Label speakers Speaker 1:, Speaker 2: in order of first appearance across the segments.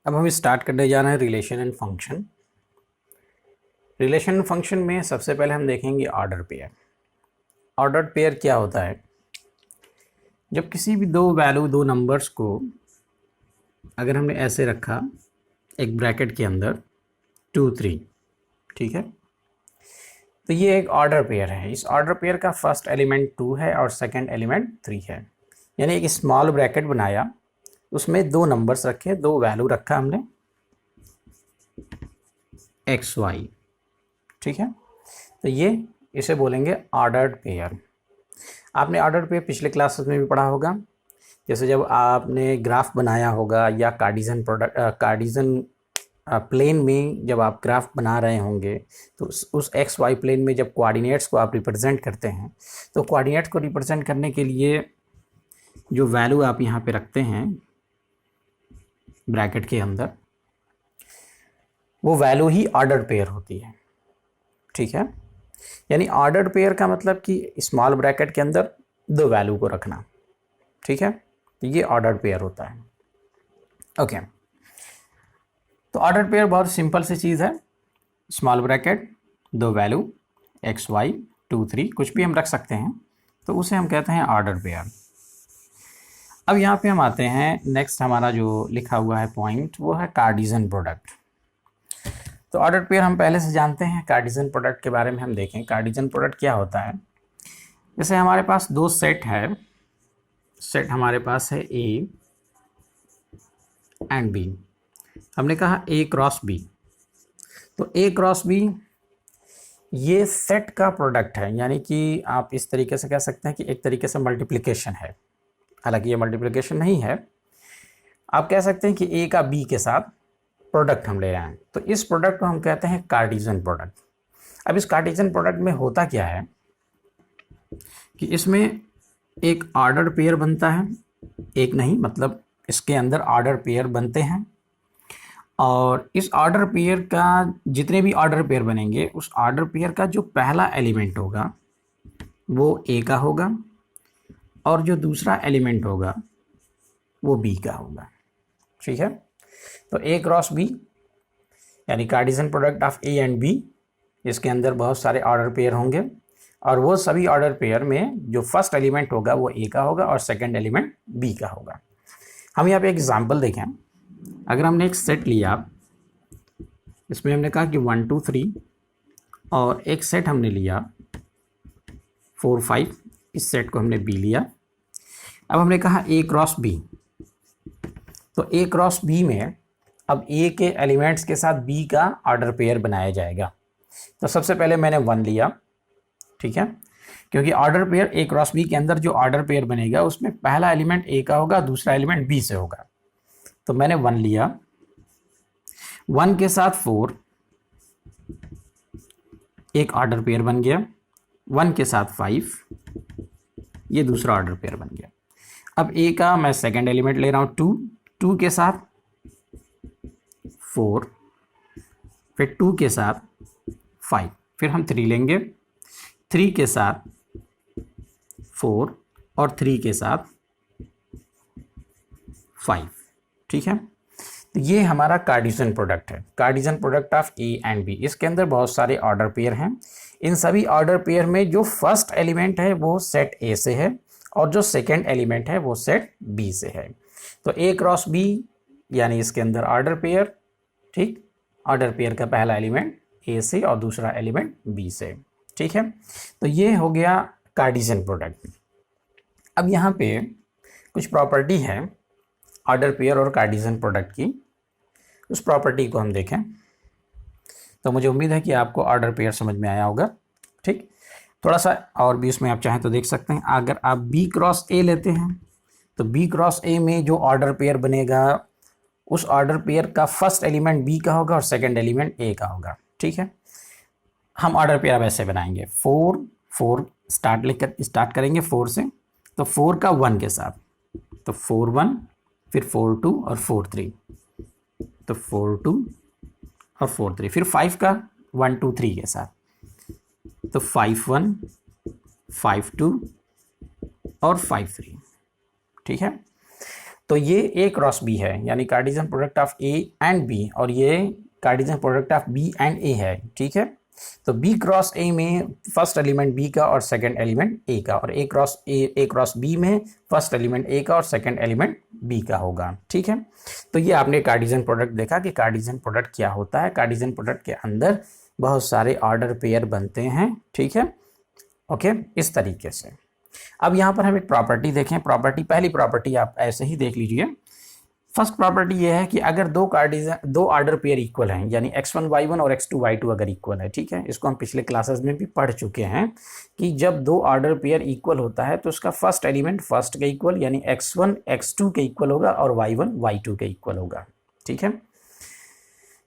Speaker 1: अब हम स्टार्ट करने जा रहे हैं relation and function. Relation and function में सबसे पहले हम देखेंगे ऑर्डर पेयर। ऑर्डर पेयर क्या होता है? जब किसी भी दो नंबर्स को अगर हमने ऐसे रखा एक ब्रैकेट के अंदर 2 3, ठीक है, तो ये एक ऑर्डर पेयर है। इस ऑर्डर पेयर का फर्स्ट एलिमेंट 2 है और सेकंड एलिमेंट 3 है। यानी एक स्मॉल ब्रैकेट बनाया, उसमें दो नंबर्स रखे, दो वैल्यू रखा हमने एक्स वाई, ठीक है। तो ये इसे बोलेंगे ऑर्डर्ड पेयर। आपने ऑर्डर्ड पेयर पिछले क्लासेस में भी पढ़ा होगा। जैसे जब आपने ग्राफ बनाया होगा या कार्डिजन प्लेन में जब आप ग्राफ बना रहे होंगे, तो उस एक्स वाई प्लेन में जब कोऑर्डिनेट्स को आप रिप्रेजेंट करते हैं, तो कोऑर्डिनेट्स को रिप्रेजेंट करने के लिए जो वैल्यू आप यहाँ पे रखते हैं ब्रैकेट के अंदर, वो वैल्यू ही ऑर्डर्ड पेयर होती है, ठीक है। यानी ऑर्डर्ड पेयर का मतलब कि स्मॉल ब्रैकेट के अंदर दो वैल्यू को रखना, ठीक है। तो ये ऑर्डर्ड पेयर होता है। ओके, तो ऑर्डर्ड पेयर बहुत सिंपल सी चीज़ है। स्मॉल ब्रैकेट, दो वैल्यू एक्स वाई 2 3, कुछ भी हम रख सकते हैं, तो उसे हम कहते हैं ऑर्डर्ड पेयर। अब यहाँ पे हम आते हैं, नेक्स्ट हमारा जो लिखा हुआ है पॉइंट वो है कार्डिजन प्रोडक्ट। तो ऑर्डर पेयर हम पहले से जानते हैं। कार्डिजन प्रोडक्ट के बारे में हम देखें। कार्डिजन प्रोडक्ट क्या होता है? जैसे हमारे पास दो सेट है, सेट हमारे पास है ए एंड बी। हमने कहा ए क्रॉस बी, तो ए क्रॉस बी ये सेट का प्रोडक्ट है। यानी कि आप इस तरीके से कह सकते हैं कि एक तरीके से मल्टीप्लिकेशन है। हालांकि ये मल्टीप्लिकेशन नहीं है, आप कह सकते हैं कि ए का बी के साथ प्रोडक्ट हम ले रहे हैं, तो इस प्रोडक्ट को हम कहते हैं कार्टिजन प्रोडक्ट। अब इस कार्टिजन प्रोडक्ट में होता क्या है कि इसमें एक ऑर्डर पेयर बनता है, एक नहीं मतलब इसके अंदर ऑर्डर पेयर बनते हैं, और इस ऑर्डर पेयर का जितने भी ऑर्डर पेयर बनेंगे, उस ऑर्डर पेयर का जो पहला एलिमेंट होगा वो ए का होगा, और जो दूसरा एलिमेंट होगा वो बी का होगा, ठीक है। तो ए क्रॉस बी यानी Cartesian product of A and B, इसके अंदर बहुत सारे ऑर्डर पेयर होंगे, और वो सभी ऑर्डर पेयर में जो फर्स्ट एलिमेंट होगा वो ए का होगा और सेकंड एलिमेंट बी का होगा। हम यहाँ पे एक एग्जांपल देखें। अगर हमने एक सेट लिया, इसमें हमने कहा कि 1 2 3, और एक सेट हमने लिया 4 5, इस सेट को हमने बी लिया। अब हमने कहा ए क्रॉस बी, तो ए क्रॉस बी में अब ए के एलिमेंट्स के साथ बी का ऑर्डर पेयर बनाया जाएगा। तो सबसे पहले मैंने 1 लिया, ठीक है, क्योंकि order pair A cross B के अंदर जो ऑर्डर पेयर बनेगा उसमें पहला एलिमेंट ए का होगा, दूसरा एलिमेंट बी से होगा। तो मैंने 1 लिया, 1 के साथ 4 एक ऑर्डर पेयर बन गया, 1 के साथ 5 ये दूसरा ऑर्डर पेयर बन गया। अब ए का मैं सेकंड एलिमेंट ले रहा हूँ 2, 2 के साथ 4, फिर 2 के साथ 5, फिर हम 3 लेंगे, 3 के साथ 4 और 3 के साथ 5, ठीक है। तो ये हमारा कार्टिजन प्रोडक्ट है, Cartesian product of A and B. इसके अंदर बहुत सारे ऑर्डर पेयर हैं। इन सभी ऑर्डर पेयर में जो फर्स्ट एलिमेंट है वो सेट ए से है, और जो सेकेंड एलिमेंट है वो सेट बी से है। तो ए क्रॉस बी यानी इसके अंदर ऑर्डर पेयर, ठीक, ऑर्डर पेयर का पहला एलिमेंट ए से और दूसरा एलिमेंट बी से, ठीक है। तो ये हो गया कार्टिजन प्रोडक्ट। अब यहाँ पे कुछ प्रॉपर्टी है ऑर्डर पेयर और कार्टिजन प्रोडक्ट की, उस प्रॉपर्टी को हम देखें। तो मुझे उम्मीद है कि आपको ऑर्डर पेयर समझ में आया होगा, ठीक। थोड़ा सा और भी उसमें आप चाहें तो देख सकते हैं। अगर आप बी क्रॉस ए लेते हैं, तो बी क्रॉस ए में जो ऑर्डर पेयर बनेगा उस ऑर्डर पेयर का फर्स्ट एलिमेंट बी का होगा और सेकंड एलिमेंट ए का होगा, ठीक है। हम ऑर्डर पेयर अब ऐसे बनाएंगे, 4 4 स्टार्ट करेंगे 4 से, तो 4 का 1 के साथ, तो 4 1, फिर 4 2 और 4 3, तो 4 2 और 4 3, फिर 5 का 1 2 3 के साथ, तो 5 1 5 2 और 5 3, ठीक है। तो ये ए क्रॉस बी है, यानी Cartesian product of A and B, और ये Cartesian product of B and A है, ठीक है। तो बी क्रॉस ए में फर्स्ट एलिमेंट बी का और सेकंड एलिमेंट ए का, और ए क्रॉस बी में फर्स्ट एलिमेंट ए का और सेकंड एलिमेंट बी का होगा, ठीक है। तो ये आपने कार्टेशियन प्रोडक्ट देखा कि कार्टेशियन प्रोडक्ट क्या होता है। कार्टेशियन प्रोडक्ट के अंदर बहुत सारे ऑर्डर पेयर बनते हैं, ठीक है, ओके, इस तरीके से। अब यहाँ पर हम एक प्रॉपर्टी देखें। प्रॉपर्टी, पहली प्रॉपर्टी आप ऐसे ही देख लीजिए। फर्स्ट प्रॉपर्टी ये है कि अगर दो ऑर्डर पेयर इक्वल हैं, यानी x1 y1 और x2 y2 अगर इक्वल है, ठीक है, इसको हम पिछले क्लासेस में भी पढ़ चुके हैं कि जब दो ऑर्डर पेयर इक्वल होता है तो उसका फर्स्ट एलिमेंट फर्स्ट के इक्वल, यानी x1 x2 के इक्वल होगा और y1 y2 के इक्वल होगा, ठीक है।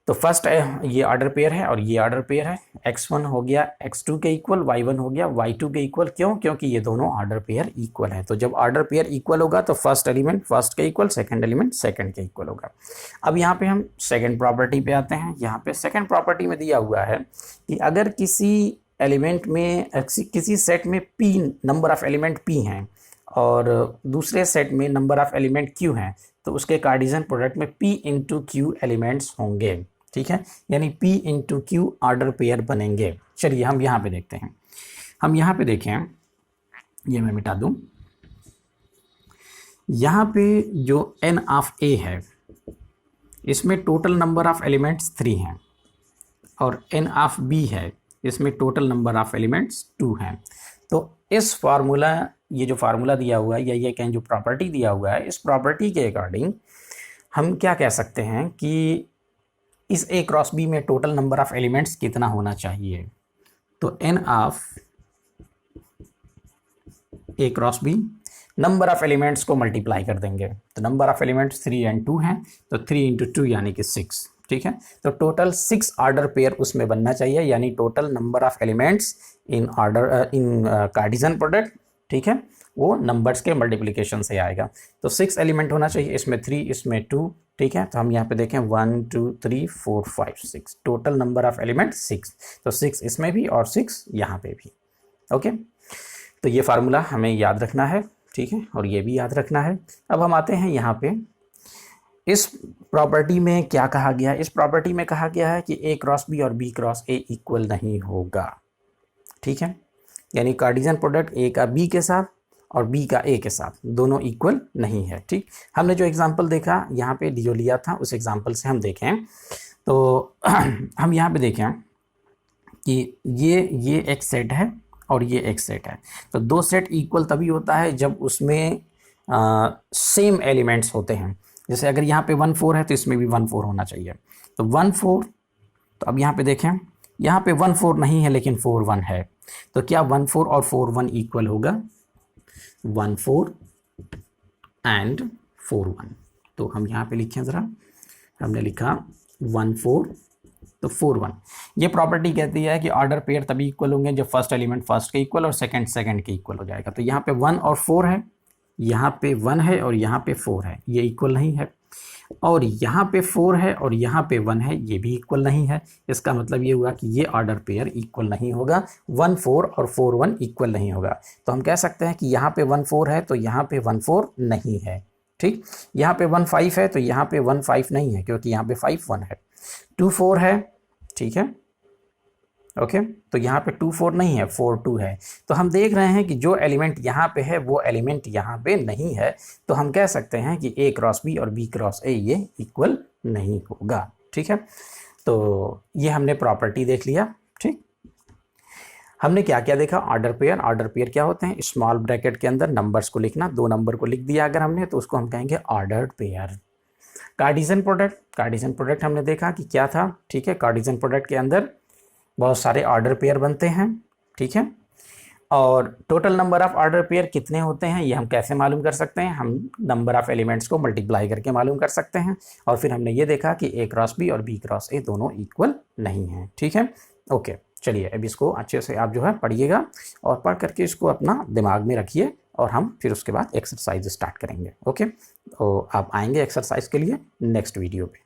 Speaker 1: तो फर्स्ट ये ऑर्डर पेयर है और ये ऑर्डर पेयर है, x1 हो गया x2 के इक्वल, y1 हो गया y2 के इक्वल। क्यों? क्योंकि ये दोनों ऑर्डर पेयर इक्वल है। तो जब ऑर्डर पेयर इक्वल होगा तो फर्स्ट एलिमेंट फर्स्ट के इक्वल, सेकंड एलिमेंट सेकंड के इक्वल होगा। अब यहाँ पे हम सेकंड प्रॉपर्टी पे आते हैं। यहाँ पे सेकंड प्रॉपर्टी में दिया हुआ है कि अगर किसी एलिमेंट में, किसी सेट में p number of element p हैं और दूसरे सेट में नंबर ऑफ एलिमेंट q हैं, तो उसके कार्टेशियन प्रोडक्ट में p इंटू q एलिमेंट्स होंगे, ठीक है, यानी p into Q order pair बनेंगे। चलिए हम यहाँ पे देखते हैं। हम यहाँ पे देखें, ये मैं मिटा दूं। यहाँ पे जो n ऑफ a है, इसमें टोटल नंबर ऑफ एलिमेंट्स 3 हैं, और n ऑफ b है, इसमें टोटल नंबर ऑफ एलिमेंट्स 2 हैं। तो इस फार्मूला, ये जो फार्मूला दिया हुआ है या ये कहें जो प्रॉपर्टी दिया हुआ है, इस प्रॉपर्टी के अकॉर्डिंग हम क्या कह सकते हैं कि इस ए क्रॉस बी में टोटल नंबर ऑफ एलिमेंट्स कितना होना चाहिए। तो n of A cross B, number of elements को मल्टीप्लाई कर देंगे। तो नंबर ऑफ एलिमेंट्स 3 एंड 2 हैं, तो 3 इंटू 2 यानी कि 6, ठीक है। तो टोटल 6 ऑर्डर पेयर उसमें बनना चाहिए, यानी total number of elements in order in Cartesian product, ठीक है, वो नंबर्स के मल्टीप्लिकेशन से आएगा। तो 6 एलिमेंट होना चाहिए, इसमें 3, इसमें 2, ठीक है। तो हम यहाँ पे देखें 1 2 3 4 5 6, टोटल नंबर ऑफ एलिमेंट 6। तो 6 इसमें भी और 6 यहाँ पे भी, ओके। तो ये फार्मूला हमें याद रखना है, ठीक है, और ये भी याद रखना है। अब हम आते हैं यहाँ पे, इस प्रॉपर्टी में क्या कहा गया है। इस प्रॉपर्टी में कहा गया है कि ए क्रॉस बी और बी क्रॉस ए इक्वल नहीं होगा, ठीक है, यानी कार्टेशियन प्रोडक्ट ए का बी के साथ और बी का ए के साथ दोनों इक्वल नहीं है, ठीक। हमने जो एग्जांपल देखा यहाँ पे जो लिया था, उस एग्जांपल से हम देखें तो हम यहाँ पे देखें कि ये एक सेट है और ये एक सेट है। तो दो सेट इक्वल तभी होता है जब उसमें सेम एलिमेंट्स होते हैं। जैसे अगर यहाँ पे 1 4 है तो इसमें भी 1 4 होना चाहिए। तो 1 4, तो अब यहाँ पे देखें, यहाँ पे 1 4 नहीं है लेकिन 4 1 है। तो क्या 1 4 और 4 1 इक्वल होगा? 1 4 एंड 4 1। तो हम यहाँ पे लिखें ज़रा, हमने लिखा 1 4 तो 4 1। ये प्रॉपर्टी कहती है कि ऑर्डर पेयर तभी इक्वल होंगे जब फर्स्ट एलिमेंट फर्स्ट के इक्वल और सेकंड सेकंड के इक्वल हो जाएगा। तो यहाँ पे 1 और 4 है, यहाँ पे 1 है और यहाँ पे 4 है, ये इक्वल नहीं है। और यहाँ पे 4 है और यहाँ पे 1 है, ये भी इक्वल नहीं है। इसका मतलब ये हुआ कि ये ऑर्डर पेयर इक्वल नहीं होगा। 1 4 और 4 1 इक्वल नहीं होगा। तो हम कह सकते हैं कि यहाँ पे 1 4 है तो यहाँ पे 1 4 नहीं है, ठीक। यहाँ पे 1 5 है तो यहाँ पे 1 5 नहीं है, क्योंकि यहाँ पे 5 1 है। 2 4 है, ठीक है, ओके। तो यहाँ पे 2 4 नहीं है, 4 2 है। तो हम देख रहे हैं कि जो एलिमेंट यहाँ पे है वो एलिमेंट यहाँ पे नहीं है। तो हम कह सकते हैं कि ए क्रॉस बी और बी क्रॉस ए ये इक्वल नहीं होगा, ठीक है। तो ये हमने प्रॉपर्टी देख लिया, ठीक। हमने क्या क्या देखा? Order pair. ऑर्डर पेयर क्या होते हैं? स्मॉल ब्रैकेट के अंदर नंबर्स को लिखना। 2 नंबर को लिख दिया अगर हमने तो उसको हम कहेंगे ordered pair. Cartesian product, Cartesian product हमने देखा कि क्या था, ठीक है। कार्टेशियन प्रोडक्ट के अंदर बहुत सारे ऑर्डर पेयर बनते हैं, ठीक है। और total number of order pair कितने होते हैं ये हम कैसे मालूम कर सकते हैं? हम नंबर ऑफ एलिमेंट्स को मल्टीप्लाई करके मालूम कर सकते हैं। और फिर हमने ये देखा कि ए क्रॉस बी और बी क्रॉस ए दोनों इक्वल नहीं हैं, ठीक है, ओके। चलिए अब इसको अच्छे से आप जो है पढ़िएगा और पढ़ करके इसको अपना दिमाग में रखिए और हम फिर उसके बाद एक्सरसाइज स्टार्ट करेंगे, ओके। तो आप आएंगे एक्सरसाइज के लिए नेक्स्ट वीडियो पे।